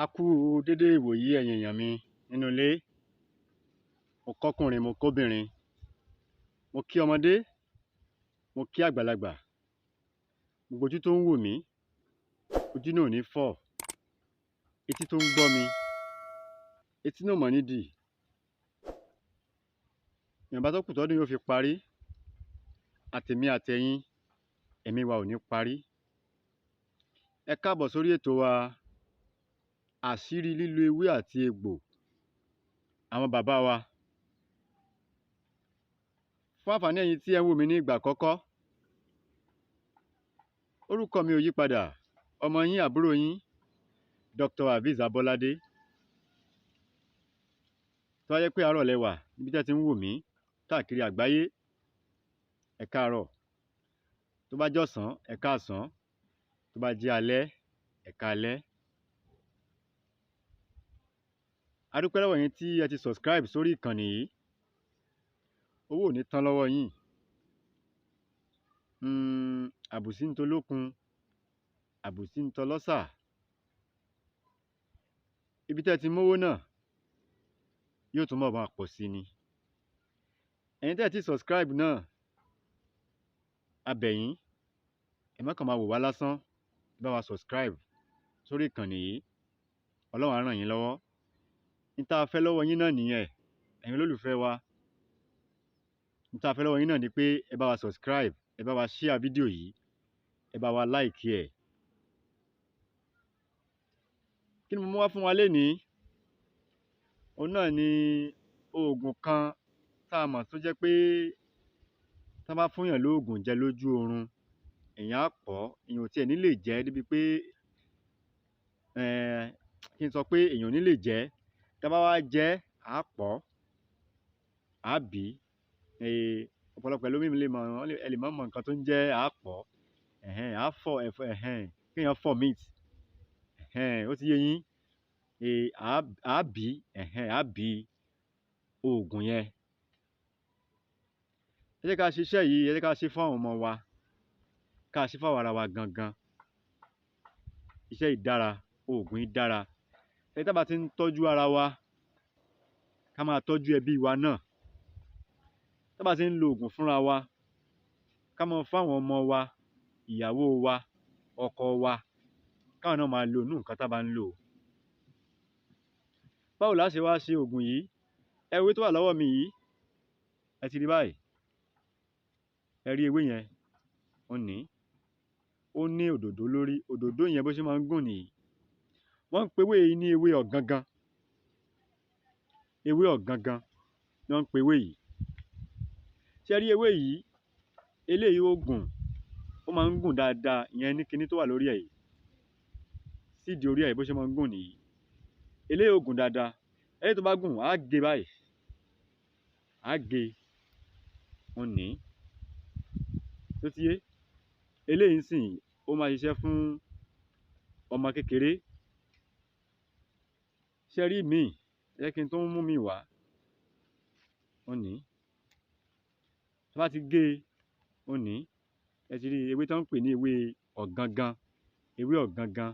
A kú dédé ìwòyí ẹ̀yin èèyàn mi nínú ilé. Mo kọ́kùnrin, mo kóbìnrin, mo kí ọmọdé, mo kí àgbàlagbà. Gbogbo ojú tó ń wò mí, ojú náà ò ní fọ́. Etí tó ń gbọ́ mi, etí náà ò mọ̀ ní dì. Ìwọ̀nba tó kù tọ́dún yóò fi parí, àtèmi àtẹ̀yin, ẹ̀mí wa ò ní parí. Ẹ káàbọ̀ sórí ètò wa, àṣírí lílo ewé àti egbò àwọn bàbá wa. Fún àǹfààní ẹ̀yin tí ẹ ń wò mí ní ìgbà àkọ́kọ́, orúkọ mi ò yí padà, ọmọ yín àbúrò yín Dr. Aviz Abolade. Tó bá jẹ́ pé àárọ̀ lẹ wà níbi tí ẹ ti ń wò mí káàkiri àgbáyé, ẹ káàárọ̀. Tó bá jẹ́ ọ̀sán, ẹ káàsán. Tó bá jẹ́ alẹ́, ẹ káalẹ́. A dúpẹ́ lọ́wọ́ yín tí ẹ ti subscribe sórí ìkànnì yìí. Owó ò ní tán lọ́wọ́ yín. Àbùsí ń tolókun, àbùsí ń tọlọ́sà. Ibi tí ẹ ti mówó náà yóò tún máa pọ̀ sí ni. Ẹ̀yin tí ẹ ti subscribe náà, a bẹ̀ yín, ẹ má kàn máa wò wá lásán, ẹ bá wa subscribe sórí ìkànnì yìí. Ọlọ́run á ràn yín lọ́wọ́. N tá a fẹ́ lọ́wọ́ yín náà nìyẹn, ẹ̀yin olólùfẹ́ wa. N tá a fẹ́ lọ́wọ́ yín náà ni pé ẹ bá wa subscribe, ẹ bá wa share fídíò yìí, ẹ bá wa like ẹ̀. Kí ni mo mú wá fún wa lénìí? Òun náà ni oògùn kan tá a mọ̀ tó jẹ́ pé tá bá fún yàn lóògùn jẹ lójú oorun, èèyàn á pọ̀, èèyàn ò tiẹ̀ ní lè jẹ́ débi pé kí n sọ pé èèyàn ò ní lè jẹ́. Tá bá wá jẹ́, á pọ̀, á bì. Ọ̀pọ̀lọpọ̀ ẹlòmíì ẹ lè má mọ nǹkan tó ń jẹ́ á pọ̀, á fọ̀ kéèyàn vomit, ó ti yé yín. Á bì, á bì oògùn yẹn. Ẹ jẹ́ ká ṣiṣẹ́ yìí, ẹ jẹ́ ká ṣe fún àwọn ọmọ wa, ká ṣe fún àwọn ara wa gangan. Iṣẹ́ yìí dára, oògùn yìí dára. Ẹni tá bá ti ń tọ́jú ara wa, ká máa tọ́jú ẹbí wa náà. Tá bá ti ń lo oògùn fúnra wa, ká máa fún àwọn ọmọ wa, ìyàwó wa, ọkọ wa, káwọn náà máa lo nǹkan tá bá ń lò. Báwo la ṣe wá ṣe oògùn yìí? Ewé tó wà lọ́wọ́ mi yìí, ẹ ti rí báyìí. Ẹ rí ewé yẹn, ó ní òdòdó lórí. Òdòdó yẹn bó ṣe máa ń gùn nìyí. Wọ́n ń pe ewé yìí ní ewé ọ̀gangan. Ewé ọ̀gangan ni wọ́n ń pe ewé yìí. Ṣé ẹ rí ewé yìí? Eléyìí ó gùn, ó máa ń gùn dáadáa. Ìyẹn ní kinní tó wà lórí ẹ̀ yìí. Síìdì orí ẹ̀ bó ṣe máa ń gùn nìyí. Eléyìí ó gùn dáadáa. Eléyìí tó bá gùn, á gé báyìí. Á gé, tó ti yé. Eléyìí sìn, ó máa ṣiṣẹ́ fún ọmọ kékeré. Ṣé ẹ rí míì? Ẹ jẹ́ kí n tó mú mi wá. Tó bá ti gé, ẹ ti rí ewé tó ń pè ní ewé ọ̀gangan. Ewé ọ̀gangan,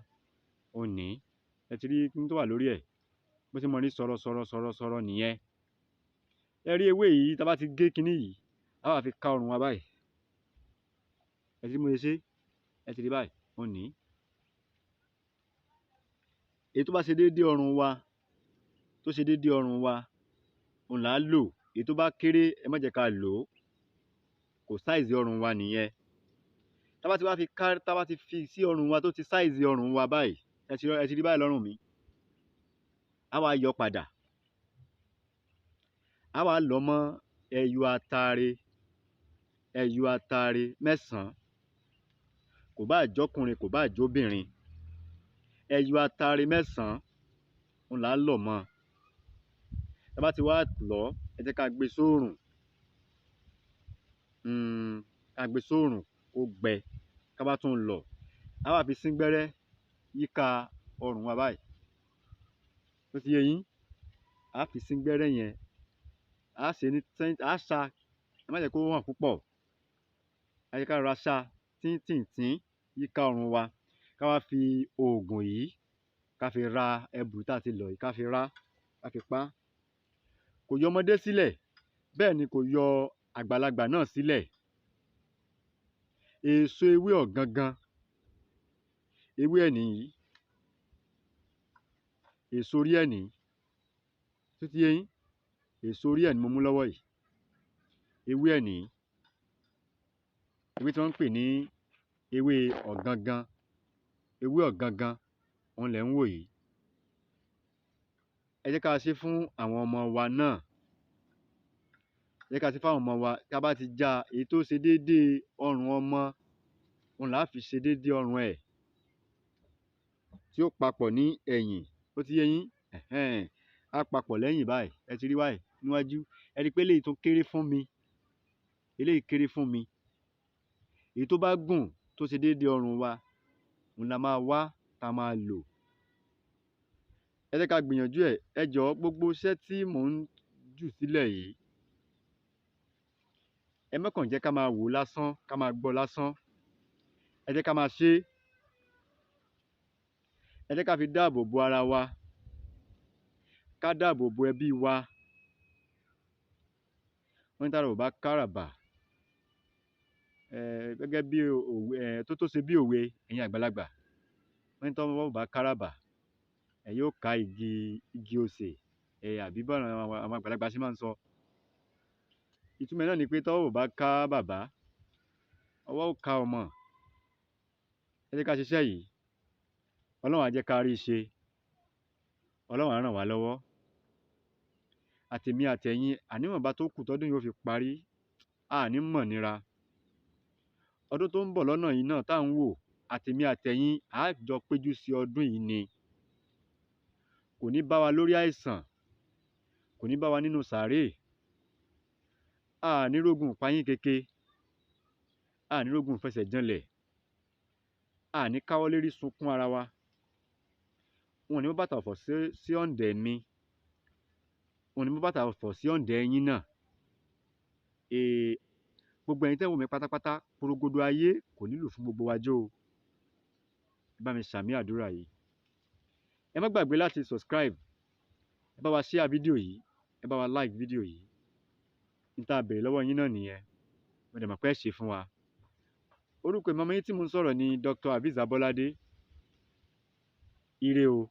ẹ ti rí kinní tó wà lórí ẹ̀. Bó ṣe máa ní sọ̀rọ̀ nìyẹn. Ẹ rí ewé yìí, tá bá ti gé kinní yìí, á wá fi ká ọrùn wa báyìí. Ẹ ti rí mo ṣe ṣé? Ẹ ti rí báyìí, èyí tó bá ṣe déédéé ọrùn wa, tó ṣe déédéé ọrùn wa, òun là á lò. Èyí tó bá kéré, ẹ má jẹ́ ká lò ó. Kò sáìzì ọrùn wa nìyẹn. Tá bá ti fi sí ọrùn wa tó ti sáìzì ọrùn wa báyìí, ẹ ti rí báyìí lọ́rùn mi. Á wá yọ padà. Á wá lọ̀ mọ́ ẹyọ atare 9. Kò bá jọ́kùnrin, kò bá jóbìnrin. Ẹyọ atare 9, òun là á lọ̀ mọ́. Tá bá ti wá lọ̀, ẹ jẹ́ ká gbé sóòrùn. Ká gbé sóòrùn kó gbẹ. Ká bá tún lọ̀, á wá fi sín gbẹ́rẹ́ yíká ọrùn wa báyìí. Ó ti yé yín? Á fi sín gbẹ́rẹ́ yẹn. Á ṣá, ẹ má jẹ́ kó hàn púpọ̀. Ẹ jẹ́ ká rọra ṣá tíntìntín yíká ọrùn wa. Ká wá fi oògùn yìí, ká fi ra ẹbù tá ti lọ̀ yìí, ká fi rá, ká fi pá. Kò yọ ọmọdé sílẹ̀, bẹ́ẹ̀ ni kò yọ àgbàlagbà náà sílẹ̀. Èso ewé ọ̀gangan, ewé ẹ̀ nìyí, èso orí ẹ̀ nìyí, tó ti yé yín, èso orí ẹ̀ ni mo mú lọ́wọ́ yìí, ewé ẹ̀ nìyí, ewé tí wọ́n ń pè ní ewé ọ̀gangan, ewé ọ̀gangan òun lẹ̀ ń wò yìí. Ẹ jẹ́ ká ṣe fún àwọn ọmọ wa náà, ẹ jẹ́ ká ṣe fún àwọn ọmọ wa. Tá bá ti já èyí tó ṣe déédéé ọrùn ọmọ, òun là á fi ṣe déédéé ọrùn ẹ̀, tí ó papọ̀ ní ẹ̀yìn, ó ti yé yín, á papọ̀ lẹ́yìn báyìí, ẹ ti rí báyìí níwájú. Ẹ rí pé eléyìí tó kéré fún mi, eléyìí kéré fún mi. Èyí tó bá gùn tó ṣe déédéé ọrùn wa, òun la máa wá tá máa lò. Ẹ jẹ́ ká gbìyànjú ẹ̀. Ẹ jọ̀ọ́, gbogbo iṣẹ́ tí mò ń jù sílẹ̀ yìí, ẹ má kàn jẹ́ ká máa wò lásán, ká máa gbọ́ lásán. Ẹ jẹ́ ká máa ṣe é. Ẹ jẹ́ ká fi dáàbò bo ara wa, ká dáàbò bo ẹbí wa. Wọ́n ní tára ò bá káràbà, gẹ́gẹ́ bí òwe, tó ṣe bí òwe, ẹ̀yin àgbàlagbà. Wọ́n ní tọ́wọ́ ò bá káràbà, yóò ká igi osè, àbí bọ́ọ̀lù àwọn àgbàlagbà ṣe máa ń sọ. Ìtumọ̀ náà ni pé tọ́wọ́ ò bá ká bàbá, ọwọ́ ò ká ọmọ. Ẹ jẹ́ ká ṣiṣẹ́ yìí, Ọlọ́run á jẹ́ ká rí i ṣe, Ọlọ́run á ràn wá lọ́wọ́. Àtèmi àtẹ̀yin, àníwọ̀nba tó kù tọ́dún yìí ó fi parí, àní mọ̀ nira. Ọdún tó ń bọ̀ lọ́nà yìí náà tá à ń wò, àtèmi àtẹ̀yin á jọ péjú sí ọdún yìí ni. Kò ní bá wa lórí àìsàn, kò ní bá wa nínú sàárè, àní rógun ìpayín keke, àní rógun ìfẹsẹ̀ janlẹ̀, àní káwọ́ lérí sunkún ara wa. Wọn ò ní mú bàtà ọ̀fọ̀ sí ọ̀ǹdẹ̀ mi, wọn ò ní mú bàtà ọ̀fọ̀ sí ọ̀ǹdẹ̀ yín náà. Gbogbo ẹ̀yin tẹ́ ń wò mí pátápátá, porogodo ayé kò nílù fún gbogbo wa jó o. Ẹ bá mi ṣàmì àdúrà yìí. Ẹ má gbàgbé láti subscribe, ẹ bá wa share fídíò yìí, ẹ bá wa like fídíò yìí. N tá a béèrè lọ́wọ́ yín náà nìyẹn, mo dẹ̀ mọ̀ pé ẹ ṣe fún wa. Orúkọ ìmọ̀ọ́mọ yín tí mo ń sọ̀rọ̀ ni Dr. Aviz Abolade. Ire o.